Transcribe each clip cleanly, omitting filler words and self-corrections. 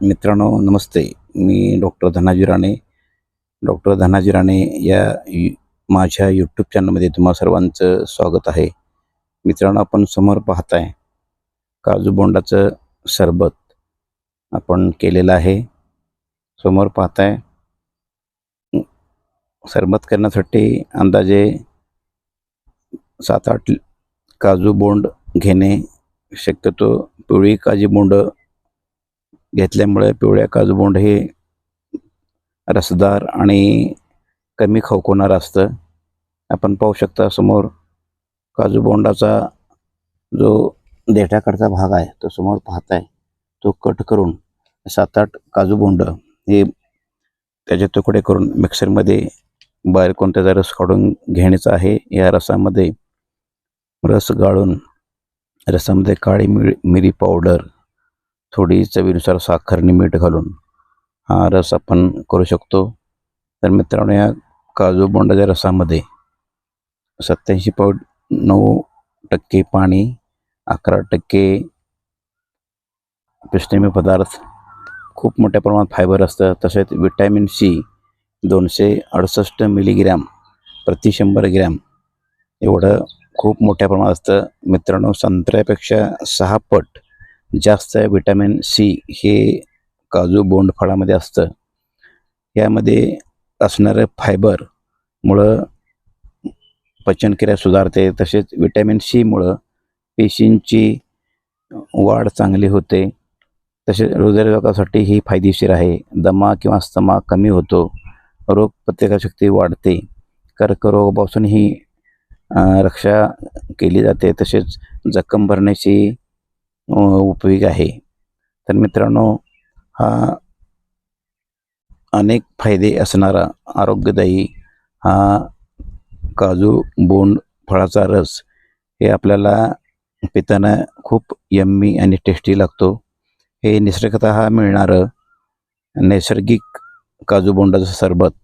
मित्रांनो नमस्ते. मी doctor Dhanaji Rane. Doctor Dhanaji Rane या माझ्या यूट्यूब चॅनलमध्ये तुम्हा सर्वांचं स्वागत आहे. मित्रांनो, आपण समोर पाहताय काजू बोंडाचं सरबत आपण केलेलं आहे. समोर पाहताय सरबत करण्यासाठी अंदाजे 7-8 काजू बोंड घेणे. शक्यतो पिवळी काजू बोंड घेतल्यामुळे पिवळ्या काजू बोंड हे रसदार आणि कमी खवखवणारं असतं. आपण पाहू शकता समोर काजू बोंडाचा जो देठाकडचा भाग आहे तो समोर पाहताय, तो कट करून 7-8 काजू बोंड हे त्याचे तुकडे करून मिक्सरमध्ये बाहेर कोणत्याचा रस काढून घ्यायचा आहे. या रसामध्ये रस गाळून रसामध्ये काळी मिरी पावडर, थोडी चवीनुसार साखर आणि मीठ घालून हा रस आपण करू शकतो. तर मित्रांनो, या काजू बोंडाच्या रसामध्ये 87.9% पाणी, 11% पिष्टमय पदार्थ, खूप मोठ्या प्रमाणात फायबर असतं. तसेच विटॅमिन सी 268 मिलीग्रॅम प्रति 100 ग्रॅम एवढं खूप मोठ्या प्रमाणात असतं. मित्रांनो, संत्र्यापेक्षा 6 पट जास्त विटॅमिन सी हे काजू बोंड फळामध्ये असतं. यामध्ये असणारं फायबरमुळं पचनक्रिया सुधारते. तसेच विटॅमिन सीमुळं पेशींची वाढ चांगली होते. तसेच हृदयरोगासाठी ही फायदेशीर आहे. दमा किंवा अस्थमा कमी होतो. रोगप्रतिकारशक्ती वाढते. कर्करोगापासून ही रक्षा केली जाते. तसेच जखम भरण्याची उपयोगी आहे. तर मित्रांनो, हा अनेक फायदे असणारा आरोग्यदायी हा काजू बोंड फळाचा रस हे आपल्याला पिताना खूप यम्मी आणि टेस्टी लागतो. हे निसर्गतः मिळणारं नैसर्गिक काजू बोंडाचं सरबत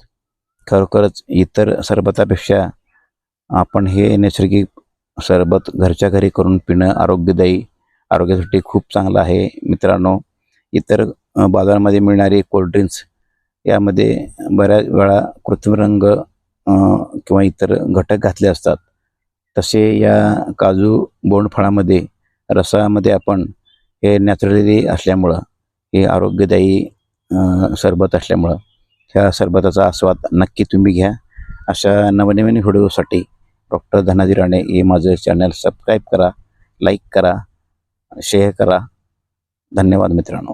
खरोखरच इतर सरबतापेक्षा आपण हे नैसर्गिक सरबत घरच्या घरी करून पिणं आरोग्यासाठी खूप चांगलं आहे. मित्रांनो, इतर बाजारामध्ये मिळणारी कोल्ड्रिंक्स यामध्ये बऱ्याच वेळा कृत्रिम रंग किंवा इतर घटक घातले असतात. तसे या काजू बोंड फळामध्ये रसामध्ये आपण हे नॅचरली असल्यामुळं, हे आरोग्यदायी सरबत असल्यामुळं ह्या सरबताचा आस्वाद नक्की तुम्ही घ्या. अशा नवनवीन व्हिडिओसाठी डॉक्टर धनाजी राणे हे माझं चॅनल सबस्क्राईब करा, लाईक करा, शेअर करा. धन्यवाद मित्रांनो.